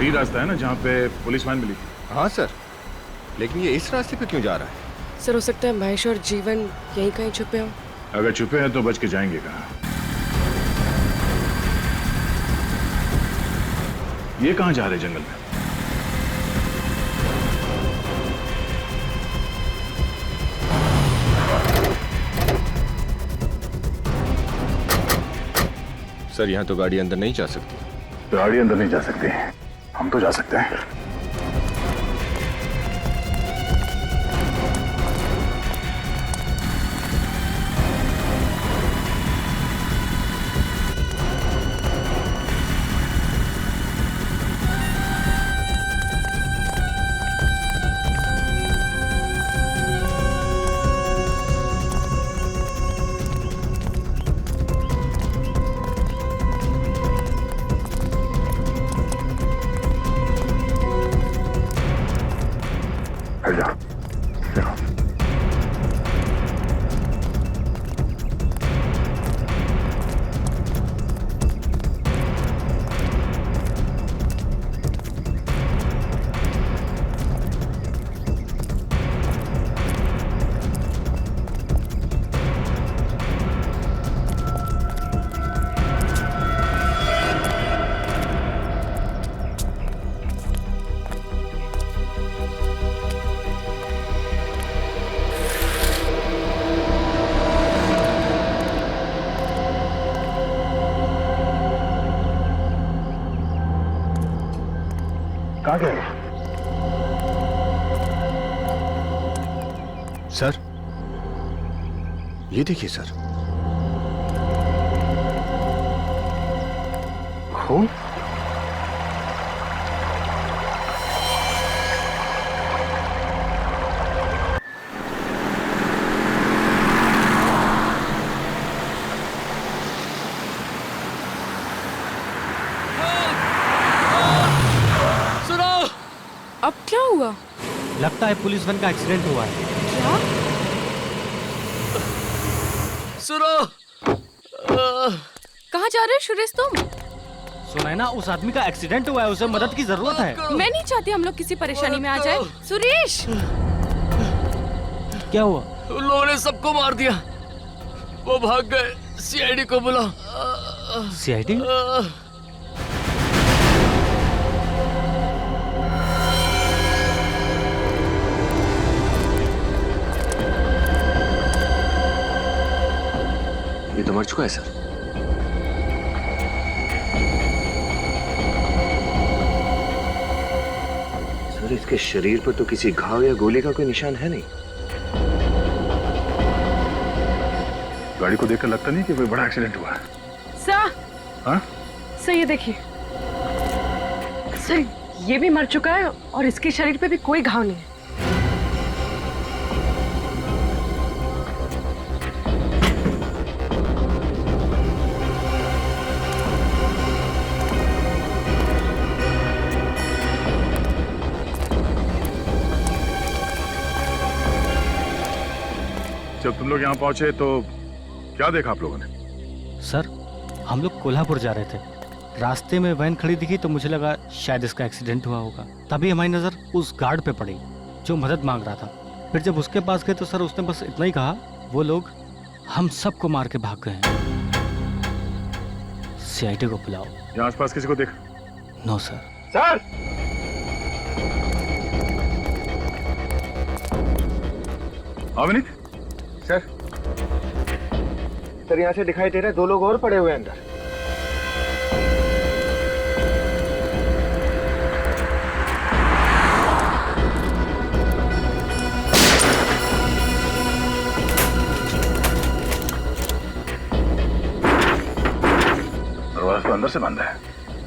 वही रास्ता है ना जहाँ पे पुलिस वैन मिली। हाँ सर, लेकिन ये इस रास्ते पे क्यों जा रहा है? सर, हो सकता है महेश और जीवन यहीं कहीं छुपे हों। अगर छुपे हैं तो बच के जाएंगे कहाँ? ये कहाँ जा रहे जंगल में? सर, यहाँ तो गाड़ी अंदर नहीं जा सकती। गाड़ी अंदर नहीं जा सकती, हम तो जा सकते हैं। कहाँ गए? सर, ये देखिए सर, खून। अब क्या हुआ? लगता है पुलिस वैन का एक्सीडेंट हुआ है। क्या? सुनो, कहाँ जा रहे हो सुरेश तुम? सुना है ना, उस आदमी का एक्सीडेंट हुआ है, उसे मदद की जरूरत है। मैं नहीं चाहती हम लोग किसी परेशानी में आ जाए। सुरेश, क्या हुआ? उन लोगों ने सबको मार दिया, वो भाग गए। सीआईडी को बुलाओ। सीआईडी? ये तो मर चुका है सर। सर, इसके शरीर पर तो किसी घाव या गोली का कोई निशान है नहीं। गाड़ी को देखकर लगता नहीं कि कोई बड़ा एक्सीडेंट हुआ है। सर, हाँ? सर ये देखिए, सर ये भी मर चुका है और इसके शरीर पे भी कोई घाव नहीं है। जब तुम लोग यहाँ पहुंचे तो क्या देखा आप लोगों ने? सर, हम लोग कोल्हापुर जा रहे थे, रास्ते में वैन खड़ी दिखी तो मुझे लगा शायद इसका एक्सीडेंट हुआ होगा। तभी हमारी नजर उस गार्ड पे पड़ी जो मदद मांग रहा था। फिर जब उसके पास गए तो सर उसने बस इतना ही कहा, वो लोग हम सबको मार के भाग गए हैं। सीआईडी को बुलाओ। यहाँ आसपास किसी को देखा? No sir. Sir! Avneet? Sir, यहाँ से दिखाई दे रहा है 2 लोग और पड़े हुए हैं अंदर। दरवाजा तो अंदर से बंद है।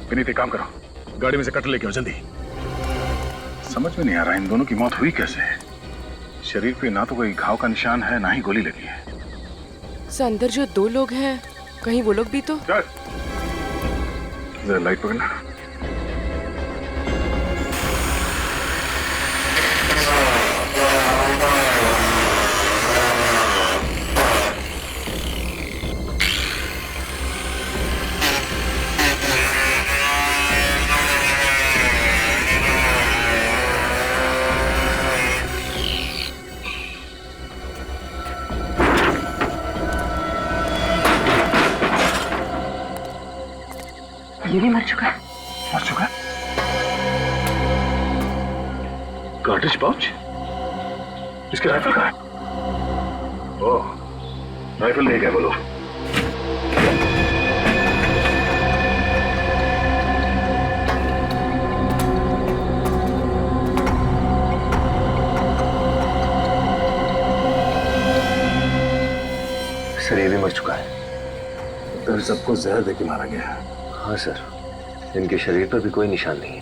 विनीत, एक काम करो, गाड़ी में से कट लेके आओ जल्दी। समझ में नहीं आ रहा इन दोनों की मौत हुई कैसे। शरीर पे ना तो कोई घाव का निशान है, ना ही गोली लगी है। अंदर जो 2 लोग हैं, कहीं वो लोग भी तो। चल, जरा लाइट पकड़ना। ये भी मर चुका है। मर चुका है? Cartridge pouch? इसके राइफल का है? ओह, राइफल नहीं गया बोलो। सर ये भी मर चुका है। फिर सबको जहर देके मारा गया है। हाँ सर, इनके शरीर पर भी कोई निशान नहीं है।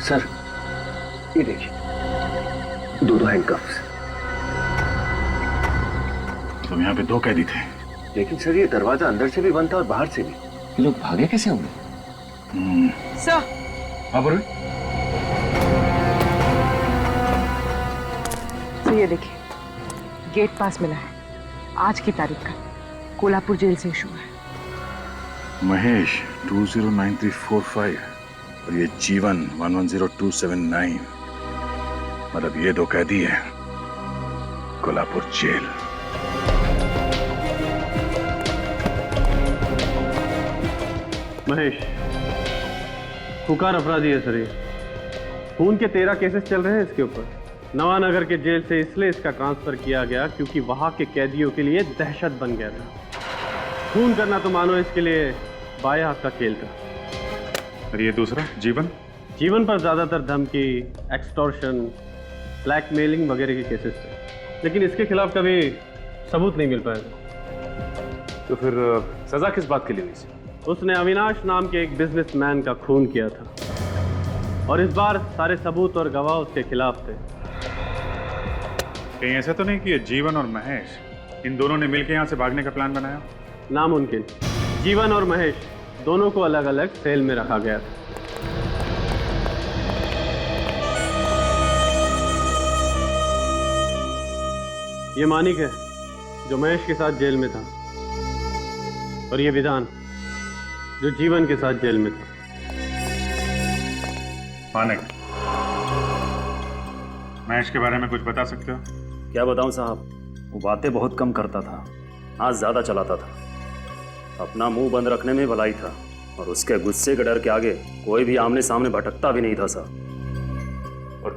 सर ये देखिए, दो हैंडकफ्स। तुम यहाँ पे दो कैदी थे। लेकिन सर ये दरवाजा अंदर से भी बंद था और बाहर से भी। ये लोग भागे कैसे होंगे? सर, हाँ बोलो। तो ये देखिए, गेट पास मिला है, आज की तारीख का, कोल्हापुर जेल से इशू है। महेश 209345 और ये जीवन 110279, मतलब ये दो कैदी हैं कोल्हापुर जेल। महेश खुकार अपराधी है सर। ये खून के 13 केसेस चल रहे हैं इसके ऊपर। नवानगर के जेल से इसलिए इसका ट्रांसफर किया गया क्योंकि वहां के कैदियों के लिए दहशत बन गया था। खून करना तो मानो इसके लिए बाएं हाथ का खेल था। और ये दूसरा जीवन? जीवन पर ज्यादातर धमकी, एक्सटॉर्शन, ब्लैकमेलिंग वगैरह के केसेस थे, लेकिन इसके खिलाफ कभी सबूत नहीं मिल पाया। तो फिर सजा किस बात के लिए हुई? उसने अविनाश नाम के एक बिजनेसमैन का खून किया था और इस बार सारे सबूत और गवाह उसके खिलाफ थे। कहीं ऐसा तो नहीं कि जीवन और महेश इन दोनों ने मिलकर यहाँ से भागने का प्लान बनाया? नामुमकिन। जीवन और महेश दोनों को अलग अलग सेल में रखा गया था। ये मानिक है जो महेश के साथ जेल में था और ये विधान जो जीवन के साथ जेल में था। मानिक, महेश के बारे में कुछ बता सकते हो? क्या बताऊं साहब, वो बातें बहुत कम करता था, हाथ ज्यादा चलाता था, अपना मुंह बंद रखने में भलाई था और उसके गुस्से के डर के आगे कोई भी आमने सामने भटकता भी नहीं था साहब। और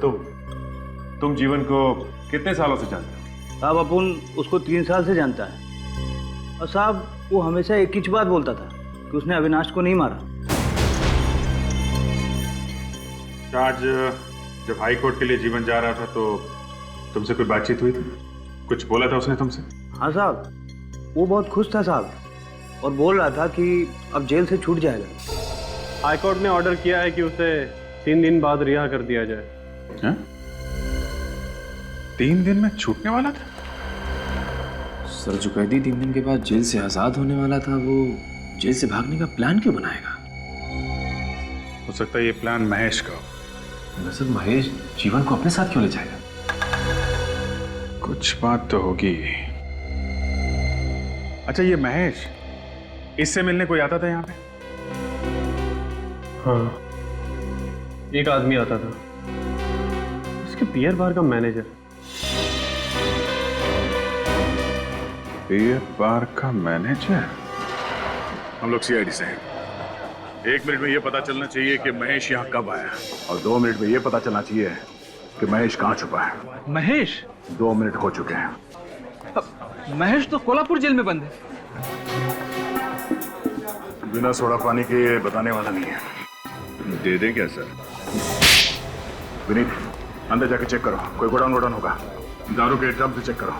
तुम जीवन को कितने सालों से जानते हो? साहब अपन उसको 3 साल से जानता है और साहब वो हमेशा एक ही बात बोलता था कि उसने अविनाश को नहीं मारा। आज जब हाई कोर्ट के लिए जीवन जा रहा था तो तुमसे कोई बातचीत हुई थी? कुछ बोला था उसने तुमसे? हाँ साहब, वो बहुत खुश था साहब और बोल रहा था कि अब जेल से छूट जाएगा। हाईकोर्ट ने ऑर्डर किया है कि उसे 3 दिन बाद रिहा कर दिया जाए। हा? 3 दिन में छूटने वाला था? सर, जो कैदी 3 दिन के बाद जेल से आजाद होने वाला था, वो जेल से भागने का प्लान क्यों बनाएगा? हो सकता है ये प्लान महेश का हो। सर, महेश जीवन को अपने साथ क्यों ले जाएगा? कुछ बात तो होगी। अच्छा, ये महेश इससे मिलने कोई आता था यहाँ पे? हाँ, एक आदमी आता था, उसके बियर बार का मैनेजर। बियर बार का मैनेजर? हम लोग सीआईडी से हैं। 1 मिनट में ये पता चलना चाहिए कि महेश यहाँ कब आया और 2 मिनट में ये पता चलना चाहिए कि महेश कहाँ छुपा है। महेश? 2 मिनट हो चुके हैं। महेश तो कोल्हापुर जेल में बंद है। बिना सोडा पानी के ये बताने वाला नहीं है। दे दें क्या सर? विनीत, अंदर जाके चेक करो, कोई गोडाउन वोडाउन होगा। दारू के ड्रम से चेक करो।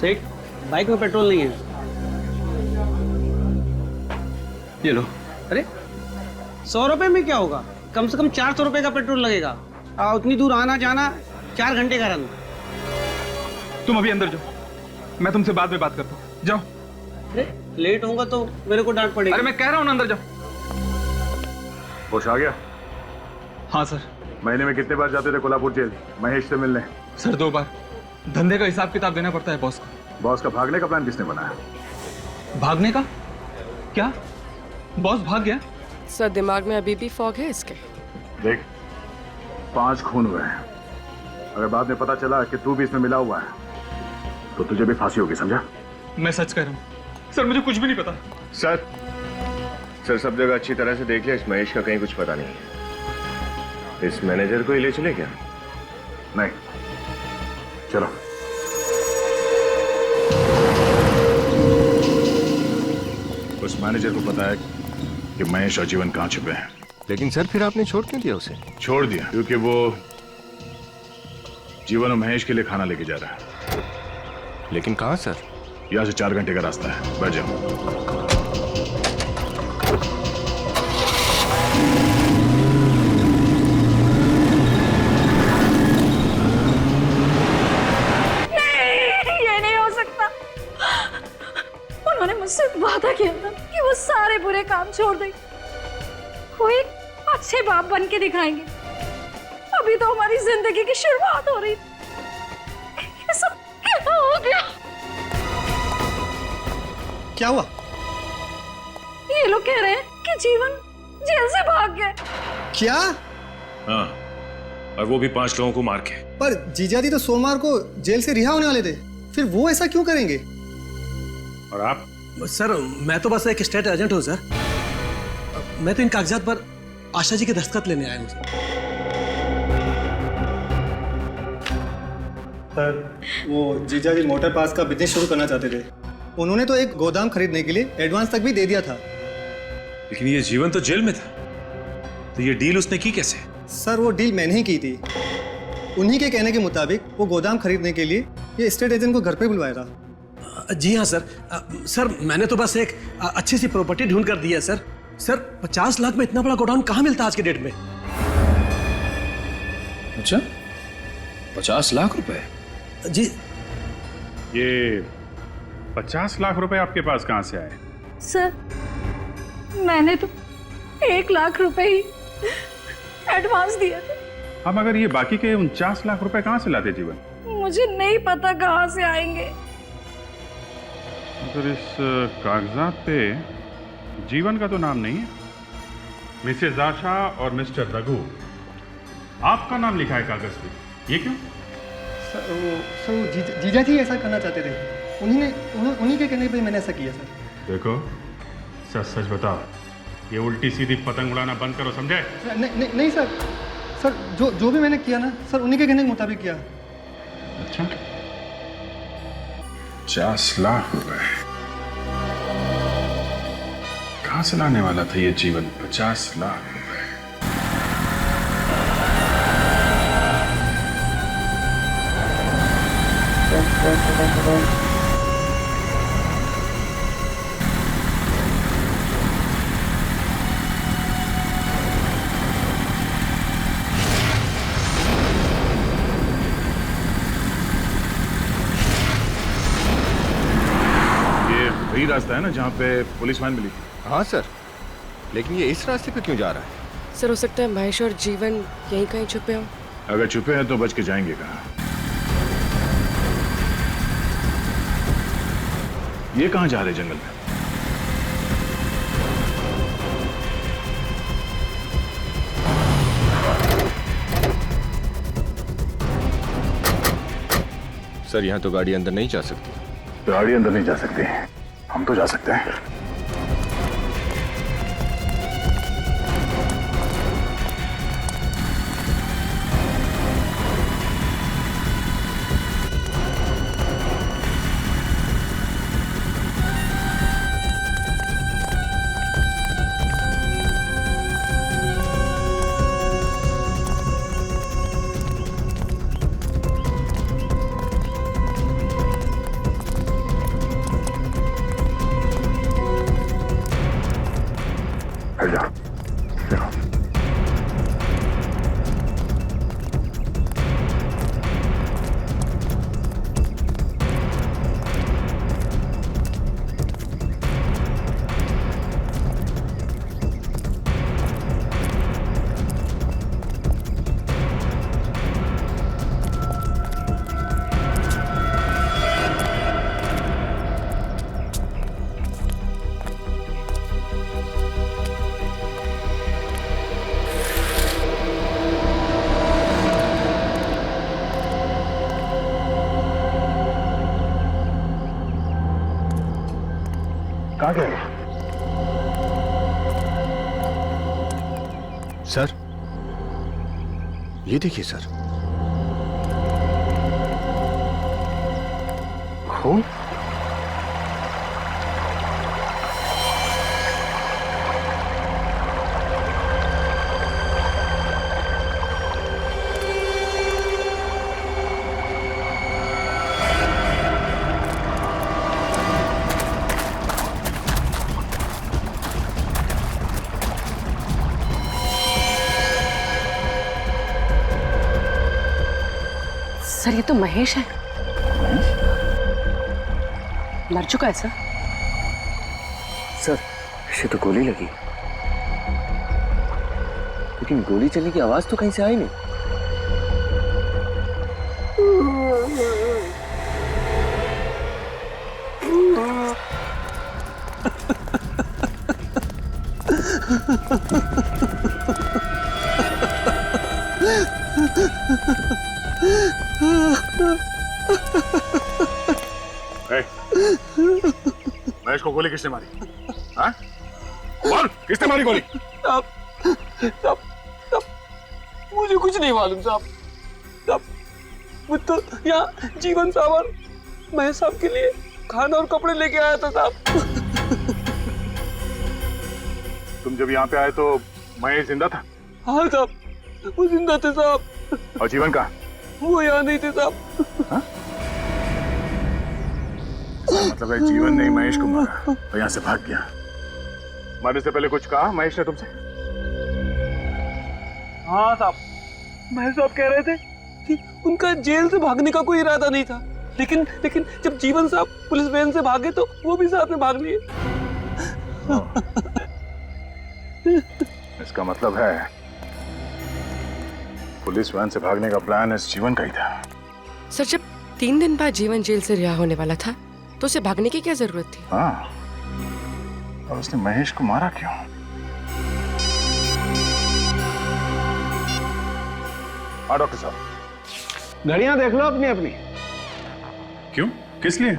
सेठ, बाइक में पेट्रोल नहीं है। ये लो। अरे 100 रुपए में क्या होगा? कम से कम 400 रुपए का पेट्रोल लगेगा। उतनी दूर आना जाना 4 घंटे का रन। तुम अभी अंदर जाओ, मैं तुमसे बाद में बात करता हूँ। जाओ। अरे लेट होगा तो मेरे को डांट पड़ेगी। अरे मैं कह रहा हूँ ना, अंदर जाओ। होश आ गया? हाँ सर। महीने में कितने बार जाते थे कोल्हापुर जेल महेश से मिलने? सर 2 बार। धंधे का हिसाब किताब देना पड़ता है बॉस को। बॉस का भागने का प्लान किसने बनाया? भागने का? क्या बॉस भाग गया? सर दिमाग में अभी भी फॉग है इसके। देख 5 खून हुए हैं, अगर बाद में पता चला कि तू भी इसमें मिला हुआ है तो तुझे भी फांसी होगी, समझा? मैं सच कह रहा हूँ सर, मुझे कुछ भी नहीं पता। सर सब जगह अच्छी तरह से देख लिया, इस महेश का कहीं कुछ पता नहीं है। इस मैनेजर को ही ले चले क्या? नहीं, चलो। उस मैनेजर को पता है कि महेश और जीवन कहाँ छुपे हैं। लेकिन सर फिर आपने छोड़ क्यों दिया उसे? छोड़ दिया क्योंकि वो जीवन और महेश के लिए खाना लेके जा रहा है। लेकिन कहाँ सर? यहाँ से 4 घंटे का रास्ता है, बैठ जाओ। उन्होंने मुझसे वादा किया था कि वो सारे बुरे काम छोड़ देंगे, वो एक अच्छे बाप बन के दिखाएंगे। अभी तो हमारी जिंदगी की शुरुआत हो रही, ये सब क्या हो गया? क्या हुआ? ये लोग कह रहे हैं कि जीवन जेल से भाग गया। क्या? हाँ, और वो भी 5 लोगों को मार के। पर जीजा जी तो सोमवार को जेल से रिहा होने वाले थे, फिर वो ऐसा क्यों करेंगे? और आप? सर मैं तो बस एक स्टेट एजेंट हूँ सर। मैं तो इन कागजात पर आशा जी के दस्तखत लेने आया हूँ सर। वो जीजा जी मोटर पास का बिजनेस शुरू करना चाहते थे, उन्होंने तो एक गोदाम खरीदने के लिए एडवांस तक भी दे दिया था। लेकिन ये जीवन तो जेल में था, तो ये डील उसने की कैसे? सर वो डील मैंने ही की थी। उन्हीं के कहने के मुताबिक वो गोदाम खरीदने के लिए ये स्टेट एजेंट को घर पे बुलवाया था। जी हाँ सर। सर मैंने तो बस एक अच्छी सी प्रॉपर्टी ढूंढ कर दी है सर। सर 50 लाख में इतना बड़ा गोडाउन कहाँ मिलता आज के डेट में? अच्छा 50 लाख रुपए? जी। ये 50 लाख रुपए आपके पास कहाँ से आए? सर मैंने तो 1 लाख रुपए ही एडवांस दिया था। हम अगर ये बाकी के 49 लाख रुपए कहाँ से लाते जीवन? मुझे नहीं पता कहाँ से आएंगे। अगर इस कागजात पे जीवन का तो नाम नहीं है, मिसेज आशा और मिस्टर रघु आपका नाम लिखा है कागज पे, ये क्यों? सर जीजा जी ऐसा करना चाहते थे, उन्हीं के कहने पे मैंने ऐसा किया सर। देखो सच सच बताओ, ये उल्टी सीधी पतंग उड़ाना बंद करो, समझे? नहीं सर, सर जो भी मैंने किया ना सर उन्हीं के कहने के मुताबिक किया। अच्छा 50 लाख रुपए कहाँ से लाने वाला था ये जीवन? 50 लाख रुपए। वही रास्ता है ना जहाँ पे पुलिस वैन मिली थी? हाँ सर, लेकिन ये इस रास्ते पे क्यों जा रहा है? सर हो सकता है महेश और जीवन यहीं कहीं छुपे हों। अगर छुपे हैं तो बच के जाएंगे कहाँ? ये कहाँ जा रहे जंगल में? सर यहाँ तो गाड़ी अंदर नहीं जा सकती। गाड़ी अंदर नहीं जा सकती, हम तो जा सकते हैं। कहाँ गया? सर, ये देखिए सर, खून। सर ये तो महेश है। मर चुका है सर। सर, इसे तो गोली लगी, लेकिन गोली चलने की आवाज तो कहीं से आई नहीं। महेश को गोली किसने मारी? हाँ? बोल, किसने मारी गोली? साहब, मुझे कुछ नहीं मालूम साहब। मुझे तो यहाँ जीवन साहब और महेश साहब के लिए खाना और कपड़े लेके आया था साहब। तुम जब यहाँ पे आए तो महेश जिंदा था? हाँ साहब, वो जिंदा थे साहब। और जीवन का? वो यहाँ नहीं थे साहब। हाँ? मतलब है जीवन ने महेश को मारा और यहाँ से भाग गया। मारने से पहले कुछ कहा महेश ने तुमसे? हाँ साहब, महेश साहब कह रहे थे कि उनका जेल से भागने का कोई इरादा नहीं था, लेकिन जब जीवन साहब पुलिस वैन से भागे तो वो भी साथ में भाग लिए। इसका मतलब है पुलिस वैन से भागने का प्लान इस जीवन का ही था। सर जब 3 दिन बाद जीवन जेल से रिहा होने वाला था तो उसे भागने की क्या जरूरत थी? हाँ, और उसने महेश को मारा क्यों? हाँ डॉक्टर साहब। घड़ियां देख लो अपनी अपनी। क्यों? किस लिए?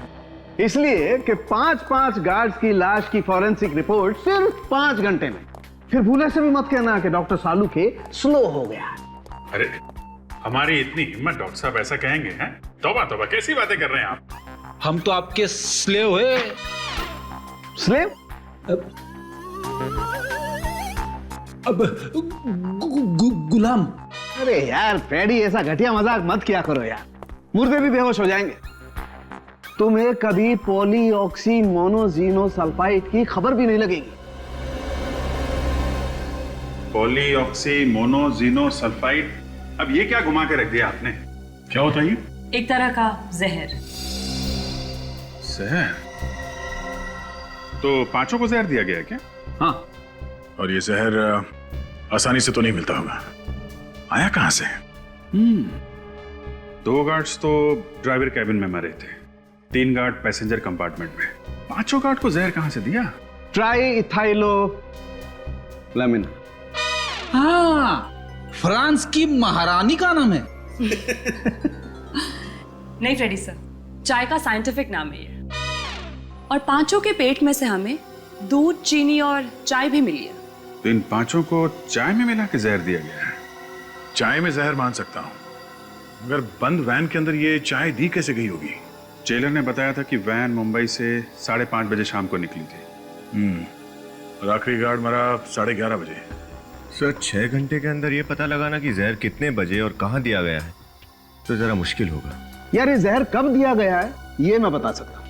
इसलिए कि 5-5 गार्ड्स की लाश की फॉरेंसिक रिपोर्ट सिर्फ 5 घंटे में। फिर भूले से भी मत कहना कि डॉक्टर सालू के स्लो हो गया। अरे हमारी इतनी हिम्मत डॉक्टर साहब ऐसा कहेंगे हैं? तौबा तौबा, कैसी बातें कर रहे हैं आप? हम तो आपके स्लेव हुए। स्लेव? अब गुलाम। अरे यार फ्रेडी, ऐसा घटिया मजाक मत किया करो यार, मुर्दे भी बेहोश हो जाएंगे। तुम्हें कभी पॉलीऑक्सी मोनोजीनोसल्फाइड की खबर भी नहीं लगेगी। पॉलीऑक्सी मोनोजीनोसल्फाइड, अब ये क्या घुमा के रख दिया आपने? क्या होता है ये? एक तरह का जहर। जहर? तो 5 को जहर दिया गया क्या? हाँ। और ये जहर आसानी से तो नहीं मिलता होगा, आया कहां से? 2 गार्ड्स तो ड्राइवर कैबिन में मरे थे, 3 गार्ड पैसेंजर कंपार्टमेंट में। 5 गार्ड को जहर कहां से दिया? Triethylamine. हाँ, फ्रांस की महारानी का नाम है। नहीं फ्रेडी सर, चाय का साइंटिफिक नाम है ये। और 5 के पेट में से हमें दूध, चीनी और चाय भी मिली है। तो इन 5 को चाय में मिला के जहर दिया गया है? चाय में जहर मान सकता हूं, मगर बंद वैन के अंदर ये चाय दी कैसे गई होगी? जेलर ने बताया था कि वैन मुंबई से 5:30 बजे शाम को निकली थी। और आखिरी गार्ड मरा 11:30 बजे। सर 6 घंटे के अंदर ये पता लगाना कि जहर कितने बजे और कहां दिया गया है तो जरा मुश्किल होगा। यार ये जहर कब दिया गया है ये मैं बता सकता हूं।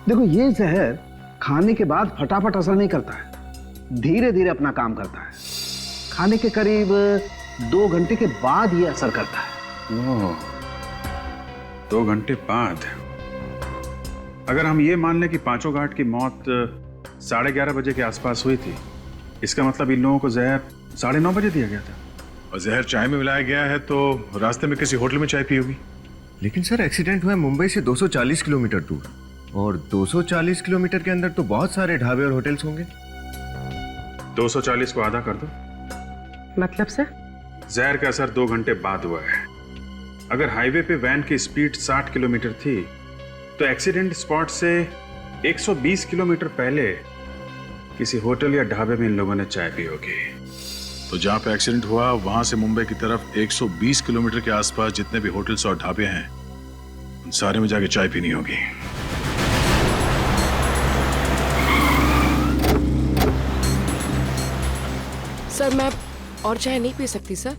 देखो ये जहर खाने के बाद फटाफट असर नहीं करता है, धीरे धीरे अपना काम करता है। खाने के करीब 2 घंटे के बाद ये असर करता है। 2 घंटे बाद? अगर हम ये मान लें कि 5 गार्ड की मौत 11:30 बजे के आसपास हुई थी, इसका मतलब इन लोगों को जहर 9:30 बजे दिया गया था। और जहर चाय में मिलाया गया है तो रास्ते में किसी होटल में चाय पी होगी। लेकिन सर एक्सीडेंट हुआ है मुंबई से 240 किलोमीटर दूर, और 240 किलोमीटर के अंदर तो बहुत सारे ढाबे और होटल्स होंगे। 240 को आधा कर दो। मतलब सर? जहर का असर 2 घंटे बाद हुआ है। अगर हाईवे पे वैन की स्पीड 60 किलोमीटर थी तो एक्सीडेंट स्पॉट से 120 किलोमीटर पहले किसी होटल या ढाबे में इन लोगों ने चाय पी होगी। तो जहां पे एक्सीडेंट हुआ वहां से मुंबई की तरफ 120 किलोमीटर के आसपास जितने भी होटल्स और ढाबे हैं उन सारे में जाके चाय पीनी होगी। सर मैं और चाय नहीं पी सकती सर।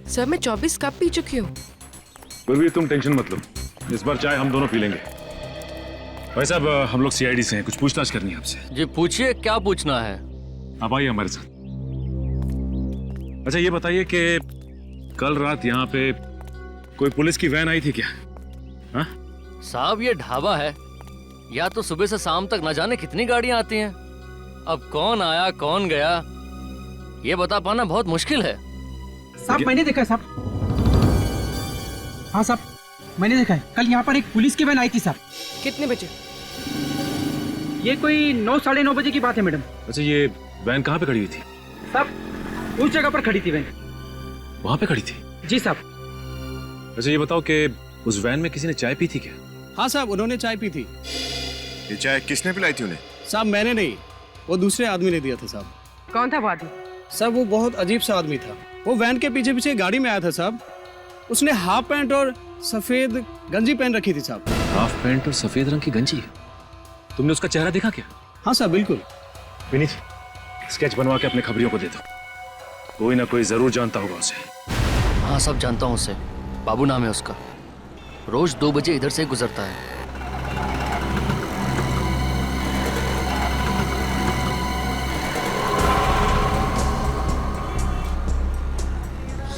सर मैं 24 कप पी चुकी हूँ। कोई भी तुम टेंशन मत लो, इस बार चाय हम दोनों पी लेंगे। भाई साहब हम लोग सीआईडी से हैं, कुछ पूछताछ करनी है आपसे। जी पूछिए, क्या पूछना है? आप आइए हमारे साथ। अच्छा ये बताइए कि कल रात यहाँ पे कोई पुलिस की वैन आई थी क्या? हाँ साहब ये ढाबा है, या तो सुबह से शाम तक न जाने कितनी गाड़ियां आती हैं। अब कौन आया कौन गया ये बता पाना बहुत मुश्किल है। साहब मैंने देखा है साहब। हाँ साहब मैंने देखा है, कल यहाँ पर एक पुलिस की वैन आई थी साहब। कितने बजे? ये कोई 9 साढ़े 9 बजे की बात है मैडम। अच्छा ये वैन कहाँ पे खड़ी हुई थी? साहब उस जगह पर खड़ी थी वैन। वहाँ पे खड़ी थी? जी साहब। अच्छा ये बताओ कि उस वैन में किसी ने चाय पी थी क्या? हाँ साहब उन्होंने चाय पी थी। ये चाय किसने पिलाई थी उन्हें? साहब मैंने नहीं, वो दूसरे आदमी ने दिया था साहब। कौन था वो आदमी? साहब वो बहुत अजीब सा आदमी था। वो वैन के पीछे पीछे गाड़ी में आया था साहब। उसने हाफ पैंट और सफेद गंजी पहन रखी थी साहब। हाफ पैंट और सफेद रंग की गंजी? तुमने उसका चेहरा देखा क्या? हाँ साहब बिल्कुल। विनीत स्केच बनवा के अपने खबरियों को दे दो, कोई ना कोई जरूर जानता होगा उसे। हाँ सब जानता हूँ उसे, बाबू नाम है उसका, रोज 2 बजे इधर से गुजरता है।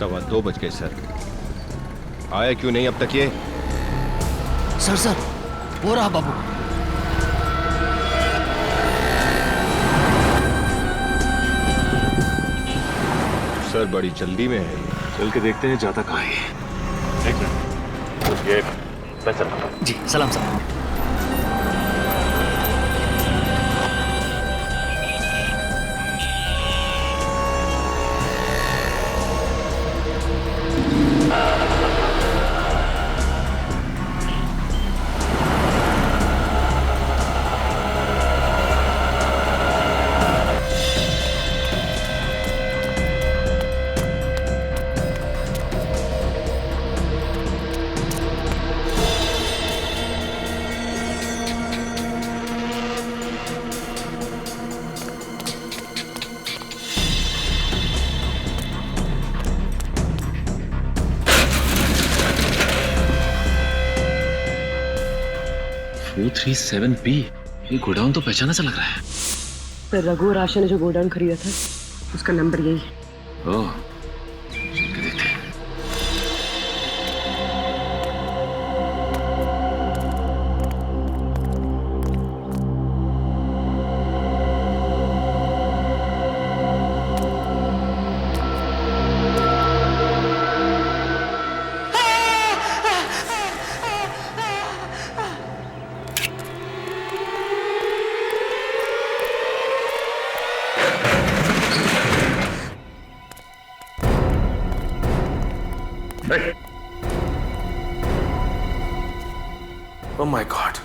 2:15 बज गए सर। आया क्यों नहीं अब तक ये? सर वो रहा बाबू। सर बड़ी जल्दी में है, चल के देखते हैं जाता कहाँ है। एक मिनट, ये मैं चलता हूं। जी सलाम साहब। ये गोडाउन तो पहचाना सा लग रहा है। तो रघु और आशा ने जो गोडाउन खरीदा था उसका नंबर यही है। ओह, चल के देखते हैं। Oh my God!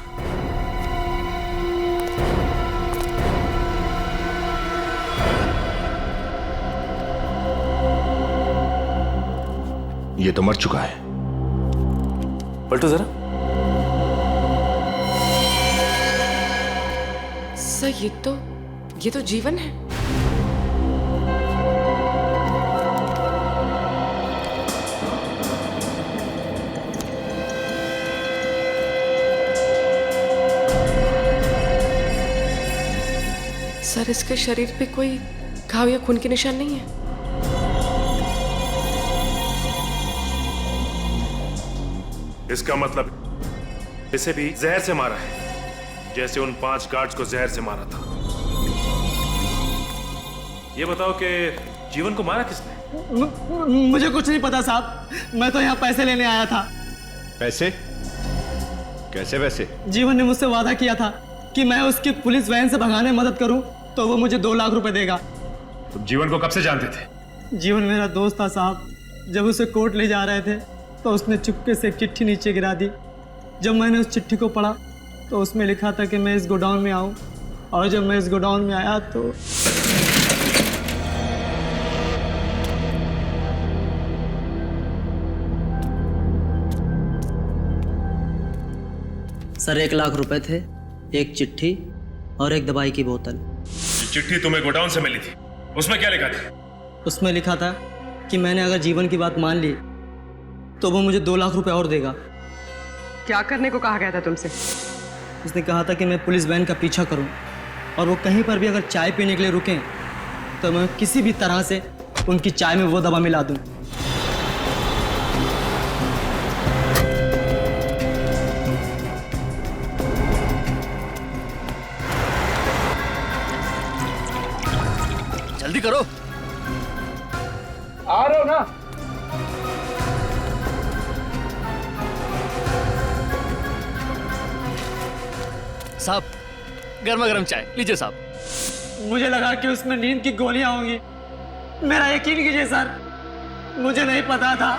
ये तो मर चुका है। पलटो जरा। सर ये तो जीवन है। सर इसके शरीर पे कोई घाव या खून के निशान नहीं है। इसका मतलब इसे भी जहर से मारा है, जैसे उन 5 गार्ड्स को जहर से मारा था। ये बताओ कि जीवन को मारा किसने? मुझे कुछ नहीं पता साहब, मैं तो यहाँ पैसे लेने आया था। पैसे? कैसे पैसे? जीवन ने मुझसे वादा किया था कि मैं उसकी पुलिस वैन से भगाने में मदद करूं तो वो मुझे 2 लाख रुपए देगा। तुम जीवन को कब से जानते थे? जीवन मेरा दोस्त था साहब। जब उसे कोर्ट ले जा रहे थे तो उसने चुपके से एक चिट्ठी नीचे गिरा दी। जब मैंने उस चिट्ठी को पढ़ा तो उसमें लिखा था कि मैं इस गोडाउन में आऊं, और जब मैं इस गोडाउन में आया तो सर 1 लाख रुपए थे, एक चिट्ठी और एक दवाई की बोतल। ये चिट्ठी तुम्हें गोडाउन से मिली थी, उसमें क्या लिखा था? उसमें लिखा था कि मैंने अगर जीवन की बात मान ली तो वो मुझे 2 लाख रुपए और देगा। क्या करने को कहा गया था तुमसे? उसने कहा था कि मैं पुलिस वैन का पीछा करूं, और वो कहीं पर भी अगर चाय पीने के लिए रुकें तो मैं किसी भी तरह से उनकी चाय में वो दवा मिला दूं। जल्दी करो। आ रहे हो ना? साहब, गर्मा गर्म चाय लीजिए साहब। मुझे लगा कि उसमें नींद की गोलियां होंगी। मेरा यकीन कीजिए सर, मुझे नहीं पता था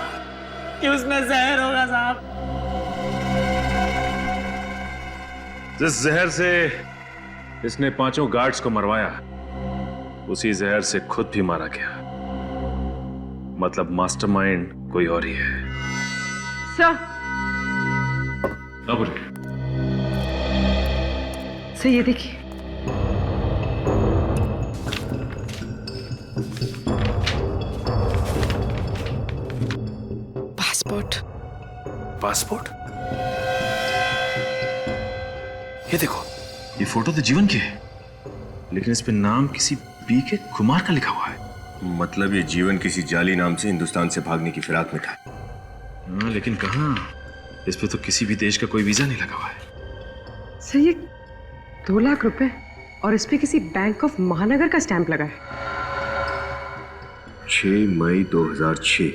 कि उसमें जहर होगा साहब। जिस जहर से इसने 5 गार्ड्स को मरवाया, उसी जहर से खुद भी मारा गया। मतलब मास्टरमाइंड कोई और ही है। सर, सर ये देखिए। पासपोर्ट? ये देखो, ये फोटो तो जीवन की है, लेकिन इस पे नाम किसी बी के कुमार का लिखा हुआ है। मतलब ये जीवन किसी जाली नाम से हिंदुस्तान से भागने की फिराक में था। हाँ, लेकिन कहाँ? इस पे तो किसी भी देश का कोई वीजा नहीं लगा हुआ है। सर ये 2 लाख रुपए और इस पे किसी बैंक ऑफ महानगर का स्टैंप लगा है। 6 मई 2006।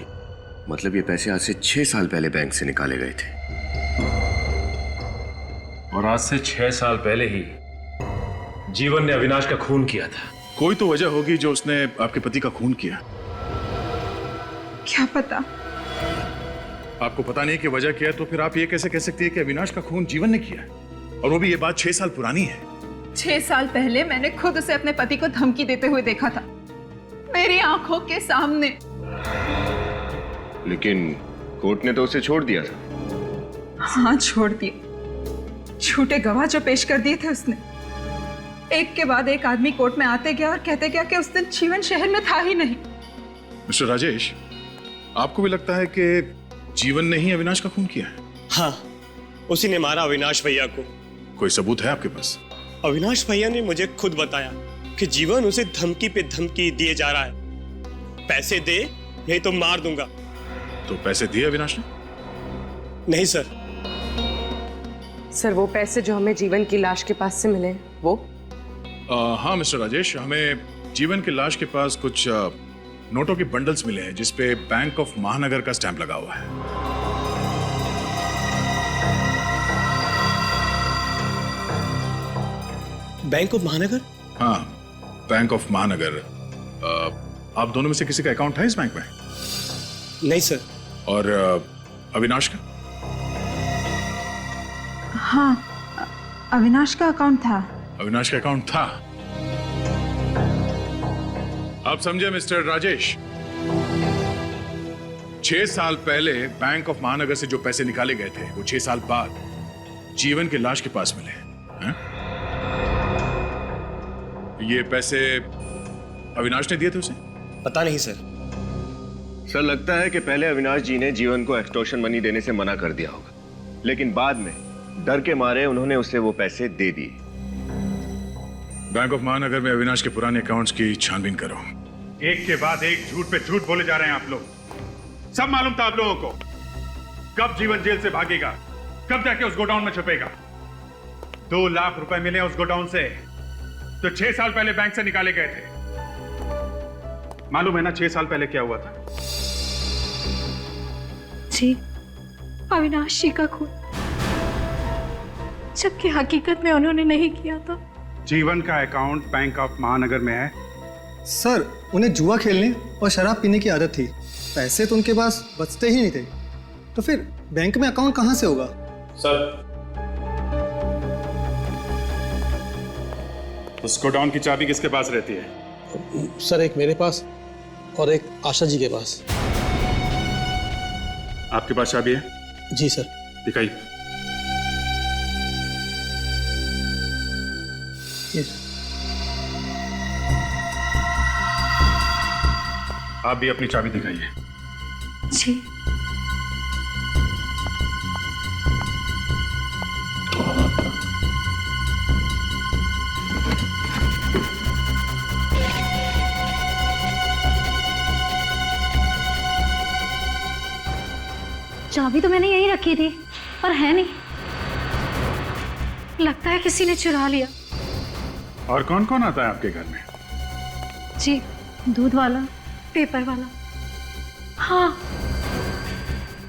मतलब ये पैसे आज से 6 साल पहले बैंक से निकाले गए थे। और आज से 6 साल पहले ही जीवन ने अविनाश का खून किया था। कोई तो वजह होगी जो उसने आपके पति का खून किया। क्या पता? आपको पता नहीं कि वजह क्या है, तो फिर आप ये कैसे कह सकती है कि अविनाश का खून जीवन ने किया है? और वो भी ये बात 6 साल पुरानी है। 6 साल पहले मैंने खुद उसे अपने पति को धमकी देते हुए देखा था, मेरी आंखों के सामने। लेकिन कोर्ट ने तो उसे छोड़ दिया था। हाँ, छोड़ दिया। झूठे गवाह जो पेश कर दिए थे उसने। एक के बाद एक आदमी कोर्ट में आते गया और कहते गया कि उस दिन जीवन शहर में था ही नहीं। मिस्टर राजेश, आपको भी लगता है कि जीवन ने ही अविनाश का खून किया है? हाँ, उसी ने मारा अविनाश भैया को। कोई सबूत है आपके पास? अविनाश भैया ने मुझे खुद बताया कि जीवन उसे धमकी पे धमकी दिए जा रहा है, पैसे दे नहीं तो मार दूंगा। तो पैसे दिए अविनाश ने? नहीं सर। सर वो पैसे जो हमें जीवन की लाश के पास से मिले वो? हाँ मिस्टर राजेश, हमें जीवन की लाश के पास कुछ नोटों के बंडल्स मिले हैं जिसपे बैंक ऑफ महानगर का स्टैंप लगा हुआ है। बैंक ऑफ महानगर? हाँ, बैंक ऑफ महानगर। आप दोनों में से किसी का अकाउंट है इस बैंक में? नहीं सर। और अविनाश का? हाँ, अविनाश का अकाउंट था। अविनाश का अकाउंट था? आप समझे मिस्टर राजेश? 6 साल पहले बैंक ऑफ महानगर से जो पैसे निकाले गए थे, वो 6 साल बाद जीवन की लाश के पास मिले हैं? ये पैसे अविनाश ने दिए थे उसे? पता नहीं सर। सर लगता है कि पहले अविनाश जी ने जीवन को एक्सटॉर्शन मनी देने से मना कर दिया होगा, लेकिन बाद में डर के मारे उन्होंने उसे वो पैसे दे दिए। बैंक ऑफ महानगर में अविनाश के पुराने अकाउंट्स की छानबीन करो। एक के बाद एक झूठ पे झूठ बोले जा रहे हैं आप लोग। सब मालूम था आप लोगों को कब जीवन जेल से भागेगा, कब जाके उस गोडाउन में छुपेगा। 2 लाख रुपए मिले उस गोडाउन से, तो 6 साल पहले बैंक से निकाले गए थे। मालूम है ना 6 साल पहले क्या हुआ था? जी, अविनाश जी का खून, जबकि हकीकत में उन्होंने नहीं किया था। जीवन का अकाउंट बैंक ऑफ महानगर में है। सर उन्हें जुआ खेलने और शराब पीने की आदत थी, पैसे तो उनके पास बचते ही नहीं थे, तो फिर बैंक में अकाउंट कहां से होगा? सर उस गोडाउन की चाबी किसके पास रहती है? सर एक मेरे पास और एक आशा जी के पास। आपके पास चाबी है? जी सर। दिखाइए। ये आप भी अपनी चाबी दिखाइए। जी। चाबी तो मैंने यहीं रखी थी, पर है नहीं। लगता है किसी ने चुरा लिया। और कौन कौन आता है आपके घर में? जी, दूध वाला, पेपर वाला। हाँ,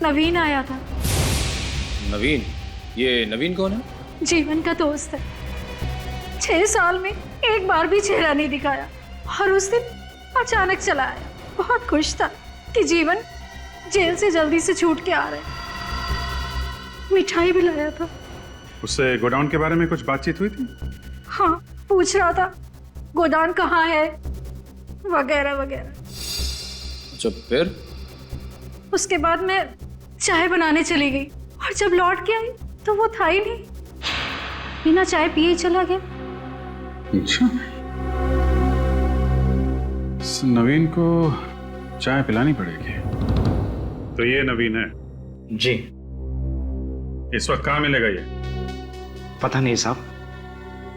नवीन आया था। नवीन? ये नवीन कौन है? जीवन का दोस्त है। 6 साल में एक बार भी चेहरा नहीं दिखाया और उस दिन अचानक चला आया। बहुत खुश था कि जीवन जेल से जल्दी से छूट के आ रहे। मिठाई भी लाया था। उससे गोडाउन के बारे में कुछ बातचीत हुई थी? हाँ, पूछ रहा था गोदाम कहाँ है वगैरह वगैरह। अच्छा, फिर? उसके बाद मैं चाय बनाने चली गई और जब लौट के आई तो वो था ही नहीं। बिना चाय पिए ही चला गया। अच्छा, इस नवीन को चाय पिलानी पड़ेगी। तो ये नवीन है? जी। इस वक्त कहाँ मिलेगा ये? पता नहीं साहब,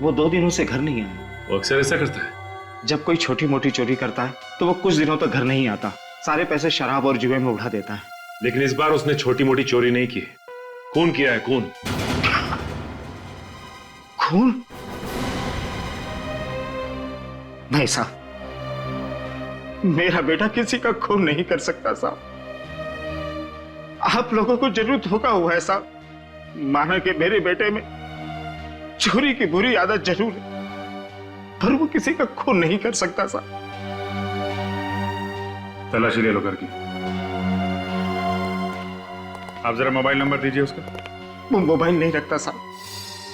वो 2 दिनों से घर नहीं आया। वो अक्सर ऐसा करता है? जब कोई छोटी मोटी चोरी करता है तो वो कुछ दिनों तक घर नहीं आता। सारे पैसे शराब और जुए में उड़ा देता है। लेकिन इस बार उसने छोटी मोटी चोरी नहीं की। खून किया है, खून। खून? नहीं साहब, मेरा बेटा किसी का खून नहीं कर सकता साहब। आप लोगों को जरूर धोखा हुआ है साहब। माना कि मेरे बेटे में चोरी की बुरी आदत जरूर है, पर वो किसी का खून नहीं कर सकता साहब। तलाशी ले लो घर की। आप जरा मोबाइल नंबर दीजिए उसका। वो मोबाइल नहीं रखता साहब।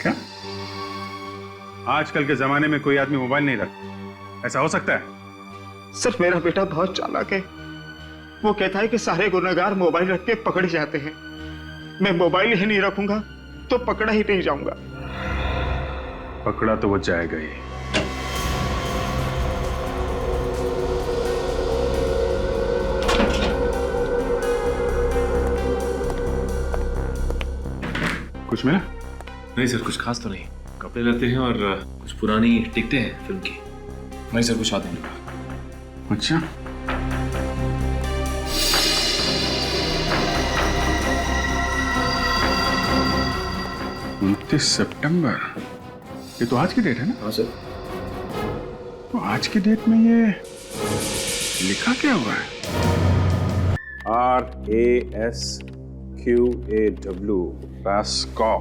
क्या? आजकल के जमाने में कोई आदमी मोबाइल नहीं रखता? ऐसा हो सकता है? सर मेरा बेटा बहुत चालाक है। वो कहता है कि सारे गुनहगार मोबाइल रख के पकड़े जाते हैं। मैं मोबाइल ही नहीं रखूंगा तो पकड़ा ही नहीं जाऊंगा। पकड़ा तो वो जाएगा ही। कुछ मिला? नहीं सर, कुछ खास तो नहीं। कपड़े लेते हैं और कुछ पुरानी टिकटें हैं फिल्म की। नहीं सर, कुछ आते नहीं। अच्छा, 29 सितंबर, ये तो आज की डेट है ना? हाँ सर। तो आज की डेट में ये लिखा क्या हुआ है? RASQAW, Roscoe.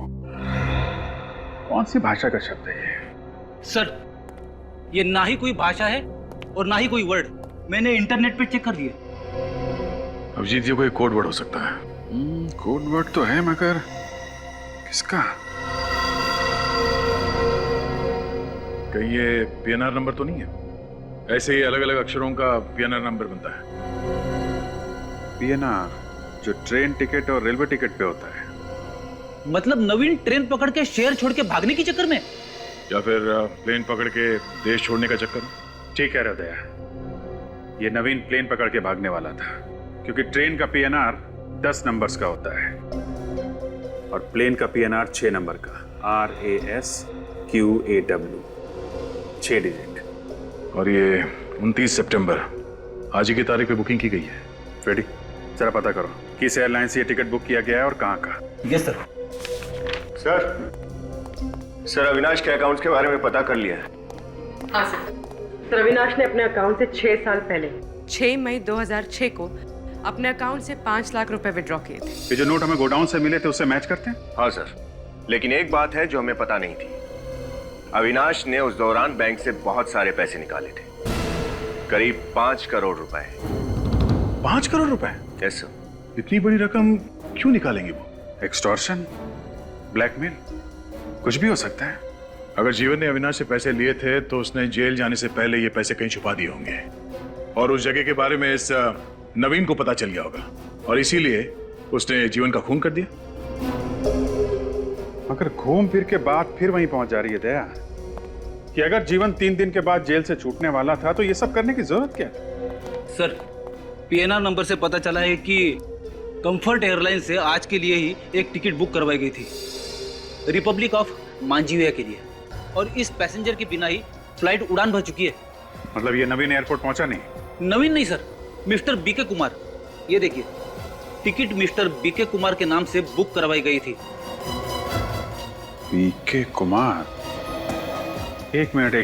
कौन सी भाषा का शब्द है ये? सर, ये ना ही कोई भाषा है और ना ही कोई वर्ड। मैंने इंटरनेट पे चेक कर दिया। अभिजीत जी, कोई कोड वर्ड हो सकता है। कोड वर्ड तो है, मगर किसका? कहीं ये PNR नंबर तो नहीं है? ऐसे ही अलग अलग अक्षरों का PNR नंबर बनता है। PNR जो ट्रेन टिकट और रेलवे टिकट पे होता है। मतलब नवीन ट्रेन पकड़ के शहर छोड़ के भागने की चक्कर में, या फिर प्लेन पकड़ के देश छोड़ने का चक्कर? ठीक कह रहे हो दया, ये नवीन प्लेन पकड़ के भागने वाला था, क्योंकि ट्रेन का PNR 10 नंबर्स का होता है और प्लेन का PNR 6 नंबर का, RASQAW, 6 डिजिट। और ये 29 सितंबर आज ही की तारीख पे बुकिंग की गई है। फ्रेडी, जरा पता करो किस एयरलाइन से ये टिकट बुक किया गया है और कहाँ का। Yes sir. सर अविनाश के अकाउंट्स के बारे में पता कर लिया है। हाँ सर, अविनाश ने अपने अकाउंट से 6 साल पहले 6 मई 2006 को अपने अकाउंट से 5 लाख रुपए विड्रॉ किए थे। ये जो नोट हमें गोडाउन से मिले थे उससे मैच करते हैं? हाँ सर, लेकिन एक बात है जो हमें पता नहीं थी। अविनाश ने उस दौरान बैंक से बहुत सारे पैसे निकाले थे, करीब 5 करोड़ रुपए। 5 करोड़ रुपए? Yes sir. इतनी बड़ी रकम क्यों निकालेंगे वो? एक्सटॉर्शन, ब्लैकमेल, कुछ भी हो सकता है। अगर जीवन ने अविनाश से पैसे लिए थे तो उसने जेल जाने से पहले ये पैसे कहीं छुपा दिए होंगे और उस जगह के बारे में इस नवीन को पता चल गया होगा और इसीलिए उसने जीवन का खून कर दिया। मगर घूम फिर के बात फिर वहीं पहुंच जा रही है दया कि अगर जीवन 3 दिन के बाद जेल से छूटने वाला था तो ये सब करने की जरूरत क्या है? सर पीएनआर नंबर से पता चला है कि कंफर्ट एयरलाइन से आज के लिए ही एक टिकट बुक करवाई गई थी रिपब्लिक ऑफ मांझीविया के लिए और इस पैसेंजर के बिना ही फ्लाइट उड़ान भर चुकी है। मतलब ये नवीन एयरपोर्ट पहुंचा नहीं? नवीन नहीं सर, मिस्टर बीके कुमार। ये देखिए टिकट मिस्टर बीके कुमार के नाम से बुक करवाई गई थी। बीके कुमार? एक मिनट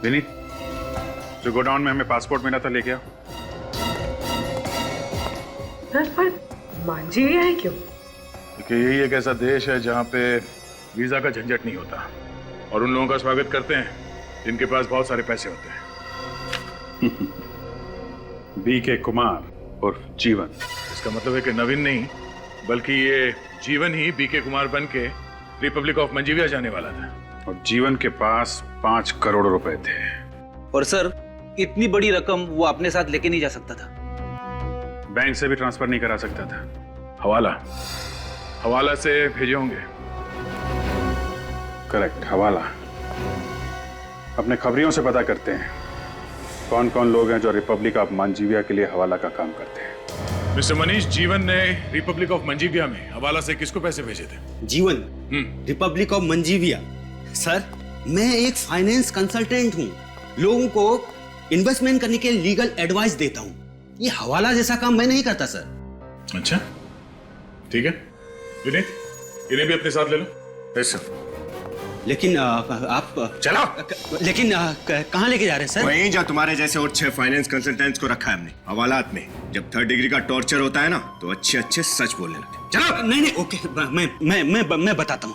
विनीत, जो गोडाउन में हमें पासपोर्ट मिला था लेके आओ। पर मांझीविया है क्यों? क्योंकि यही एक ऐसा देश है जहाँ पे वीजा का झंझट नहीं होता और उन लोगों का स्वागत करते हैं जिनके पास बहुत सारे पैसे होते हैं। बीके कुमार और जीवन, इसका मतलब है कि नवीन नहीं बल्कि ये जीवन ही बीके कुमार बन के रिपब्लिक ऑफ मंजीविया जाने वाला था और जीवन के पास 5 करोड़ रुपए थे। और सर इतनी बड़ी रकम वो अपने साथ लेके नहीं जा सकता था। बैंक से भी ट्रांसफर नहीं करा सकता था। हवाला से भेजे होंगे। करेक्ट, हवाला। अपने खबरियों से पता करते हैं कौन कौन लोग हैं जो रिपब्लिक ऑफ मंजीविया के लिए हवाला का काम करते हैं। मिस्टर मनीष, जीवन ने रिपब्लिक ऑफ मंजीविया में हवाला से किसको पैसे भेजे थे? जीवन रिपब्लिक ऑफ मंजीविया? सर मैं एक फाइनेंस कंसल्टेंट हूँ, लोगों को इन्वेस्टमेंट करने के लीगल एडवाइस देता हूँ। ये हवाला जैसा काम मैं नहीं करता सर। अच्छा ठीक है विनीत, इन्हें भी अपने साथ ले लो। Yes sir. लेकिन आप चलो। लेकिन कहाँ लेके जा रहे हैं सर? वहीं जा तुम्हारे जैसे और 6 फाइनेंस कंसल्टेंट्स को रखा है हमने हवालात में। जब 3rd डिग्री का टॉर्चर होता है ना तो अच्छे सच बोलने लगते। चलो। नहीं ओके, मैं बताता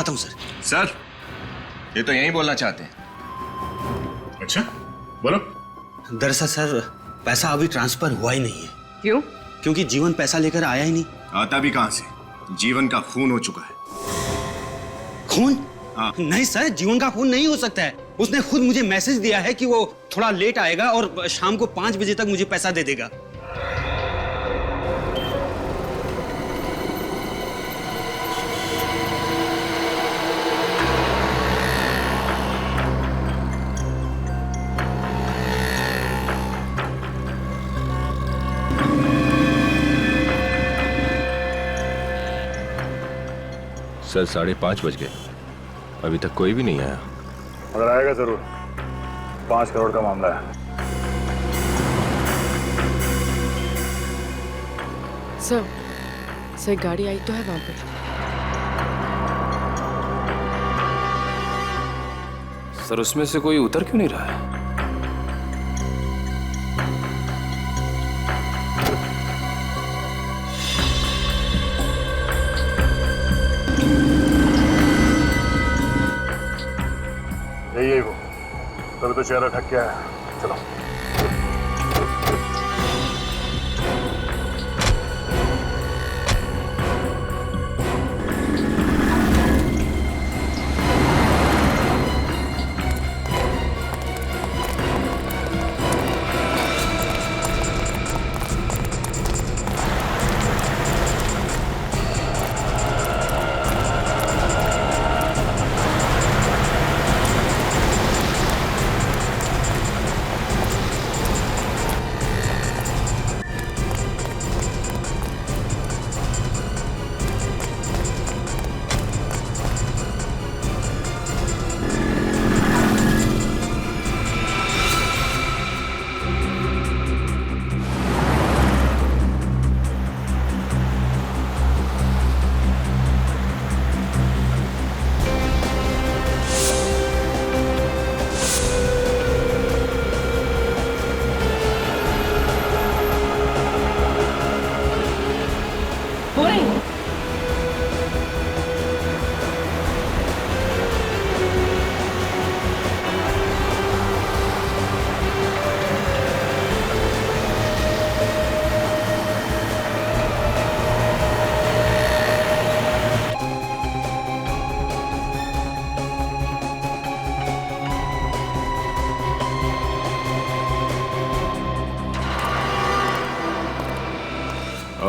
हूँ सर। सर ये तो यही बोलना चाहते हैं। अच्छा बोलो। दरअसल सर पैसा अभी ट्रांसफर हुआ ही नहीं है। क्यों? क्योंकि जीवन पैसा लेकर आया ही नहीं। आता भी कहां से? जीवन का खून हो चुका है। खून? नहीं सर, जीवन का खून नहीं हो सकता है। उसने खुद मुझे मैसेज दिया है कि वो थोड़ा लेट आएगा और शाम को 5 बजे तक मुझे पैसा दे देगा। सर 5:30 बज गए, अभी तक कोई भी नहीं आया। अगर आएगा जरूर। 5 करोड़ का मामला है। सर गाड़ी आई तो है वहां पर। सर उसमें से कोई उतर क्यों नहीं रहा है? यही वो, तभी तो चेहरा ढक गया है। चलो।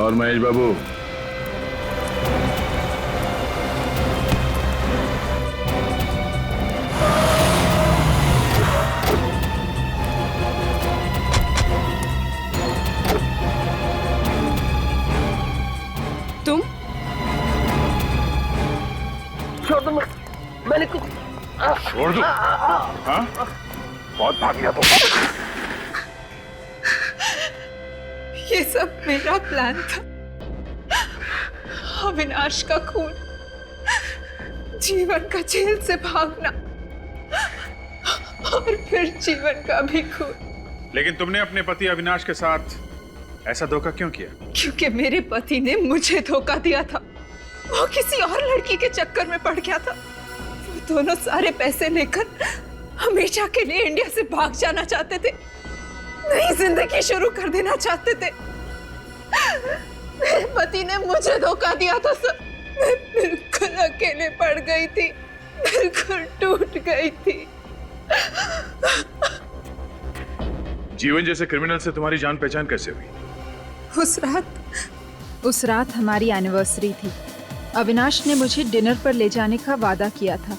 और महेश बाबू, तुम छोड़ दो, मैंने कुछ छोड़ दो। हाँ? बहुत भाग गया तो। ये सब मेरा प्लान था। अविनाश का खून, जीवन का जेल से भागना और फिर जीवन का भी खून। लेकिन तुमने अपने पति अविनाश के साथ ऐसा धोखा क्यों किया? क्योंकि मेरे पति ने मुझे धोखा दिया था। वो किसी और लड़की के चक्कर में पड़ गया था। वो दोनों सारे पैसे लेकर हमेशा के लिए इंडिया से भाग जाना चाहते थे, नई जिंदगी शुरू कर देना चाहते थे। मेरे पति ने मुझे धोखा दिया था सर। मैं बिल्कुल अकेले पड़ गई थी, बिल्कुल टूट गई थी। जीवन जैसे क्रिमिनल से तुम्हारी जान पहचान कैसे हुई? उस रात हमारी एनिवर्सरी थी। अविनाश ने मुझे डिनर पर ले जाने का वादा किया था,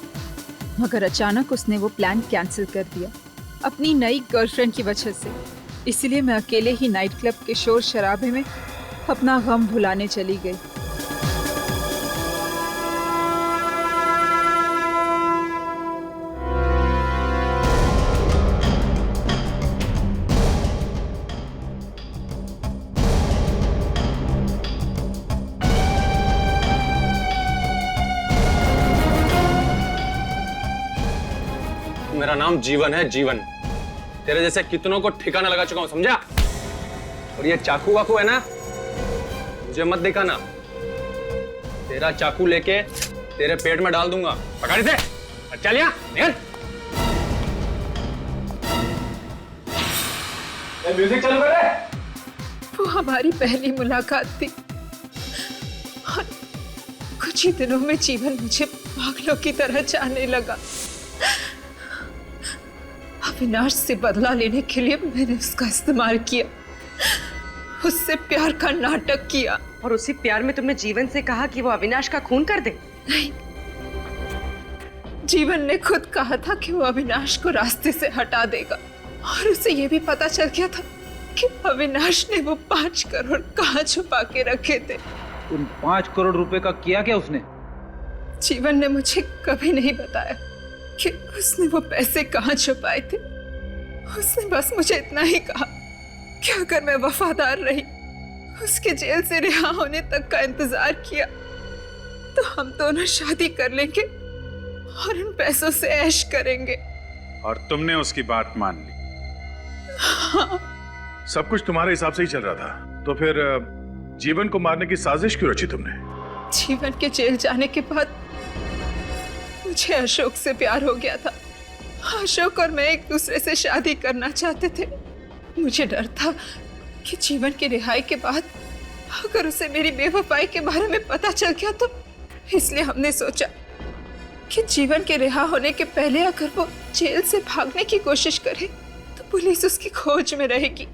मगर अचानक उसने वो प्लान कैंसिल कर दिया अपनी नई गर्लफ्रेंड की वजह से। इसलिए मैं अकेले ही नाइट क्लब के शोर शराबे में अपना गम भुलाने चली गई। मेरा नाम जीवन है, जीवन। तेरे जैसे कितनों को ठिकाना लगा चुका हूं, समझा? और ये चाकू वाकू है ना, मुझे मत दिखाना। तेरा चाकू लेके तेरे पेट में डाल दूंगा। पकड़ इसे। चल यहाँ, निकल। म्यूजिक चालू कर रहे। वो हमारी पहली मुलाकात थी और कुछ ही दिनों में जीवन मुझे पागलों की तरह चाहने लगा। अविनाश से बदला लेने के लिए मैंने उसका इस्तेमाल किया, उससे प्यार का नाटक किया। और उसी प्यार में तुमने जीवन से कहा कि वो अविनाश का खून कर दे? नहीं, जीवन ने खुद कहा था कि वो अविनाश को रास्ते से हटा देगा। और उसे ये भी पता चल गया था कि अविनाश ने वो 5 करोड़ कहाँ छुपा के रखे थे। उन 5 करोड़ रुपए का किया क्या उसने? जीवन ने मुझे कभी नहीं बताया कि उसने वो पैसे कहाँ छुपाए थे। उसने बस मुझे इतना ही कहा कि अगर मैं वफादार रही, उसके जेल से रिहा होने तक का इंतजार किया, तो हम दोनों शादी कर लेंगे और इन पैसों से ऐश करेंगे। और तुमने उसकी बात मान ली? हाँ। सब कुछ तुम्हारे हिसाब से ही चल रहा था, तो फिर जीवन को मारने की साजिश क्यों रची तुमने? जीवन के जेल जाने के बाद मुझे अशोक से प्यार हो गया था। अशोक और मैं एक दूसरे से शादी करना चाहते थे। मुझे डर था कि जीवन की रिहाई के बाद अगर उसे मेरी बेवफाई के बारे में पता चल गया तो, इसलिए हमने सोचा कि जीवन के रिहा होने के पहले अगर वो जेल से भागने की कोशिश करे तो पुलिस उसकी खोज में रहेगी।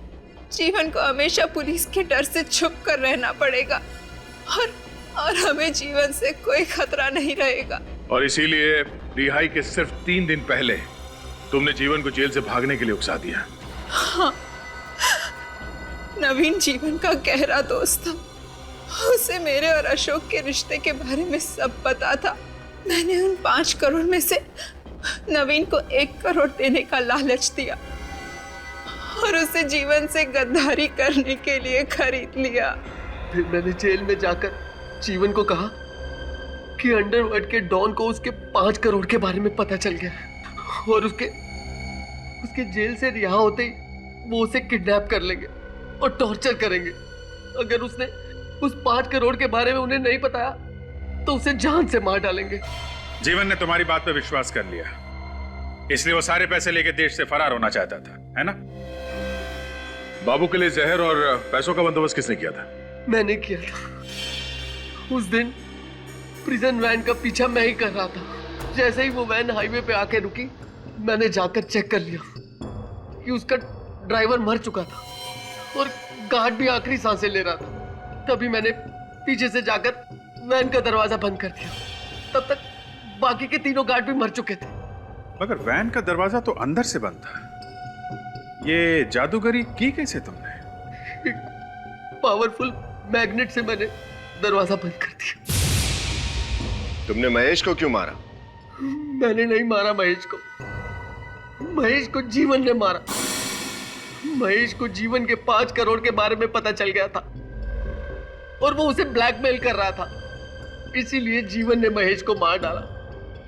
जीवन को हमेशा पुलिस के डर से छुप कर रहना पड़ेगा और हमें जीवन से कोई खतरा नहीं रहेगा। और इसीलिए रिहाई के सिर्फ 3 दिन पहले तुमने जीवन को जेल से भागने के लिए उकसा दिया। हाँ, नवीन जीवन का गहरा दोस्त था। उसे मेरे और अशोक के रिश्ते के बारे में सब पता था। मैंने उन 5 करोड़ में से नवीन को 1 करोड़ देने का लालच दिया और उसे जीवन से गद्दारी करने के लिए खरीद लिया। फिर मैंने जेल में जाकर जीवन को कहा कि अंडरवर्ल्ड के डॉन को उसके 5 करोड़ के बारे में पता चल गया और उसके जेल से रिहा होते ही वो उसे किडनैप कर लेंगे और टॉर्चर करेंगे। अगर उसने उस 5 करोड़ के बारे में उन्हें नहीं बताया तो उसे जान से मार डालेंगे। जीवन ने तुम्हारी बात पर विश्वास कर लिया, इसलिए वो सारे पैसे लेके देश से फरार होना चाहता था, है ना? बाबू के लिए जहर और पैसों का बंदोबस्त किसने किया था? मैंने किया था। उस दिन प्रिजन वैन का पीछा मैं ही कर रहा था। जैसे ही वो वैन हाईवे पे आके रुकी, मैंने जाकर चेक कर लिया कि उसका ड्राइवर मर चुका था और गार्ड भी आखिरी सांसें ले रहा था। तभी मैंने पीछे से जाकर वैन का दरवाजा बंद कर दिया। तब तक बाकी के तीनों गार्ड भी मर चुके थे। मगर वैन का दरवाजा तो अंदर से बंद था। ये जादूगरी की कैसे तुमने? पावरफुल मैग्नेट से मैंने दरवाजा बंद कर दिया। तुमने महेश को क्यों मारा? मैंने नहीं मारा महेश को। महेश को जीवन ने मारा। महेश को जीवन के 5 करोड़ के बारे में पता चल गया था और वो उसे ब्लैकमेल कर रहा था। इसीलिए जीवन ने महेश को मार डाला।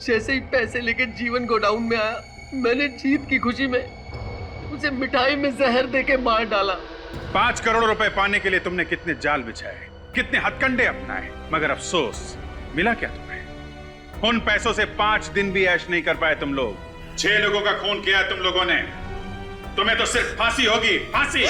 जैसे ही पैसे लेके जीवन गोडाउन में आया, मैंने जीत की खुशी में उसे मिठाई में जहर देके मार डाला। 5 करोड़ रुपए पाने के लिए तुमने कितने जाल बिछाए, कितने हथकंडे अपनाए, मगर अफसोस मिला क्या तुम्हें? उन पैसों से 5 दिन भी ऐश नहीं कर पाए तुम लोग। 6 लोगों का खून किया तुम लोगों ने। तुम्हें तो सिर्फ फांसी होगी, फांसी।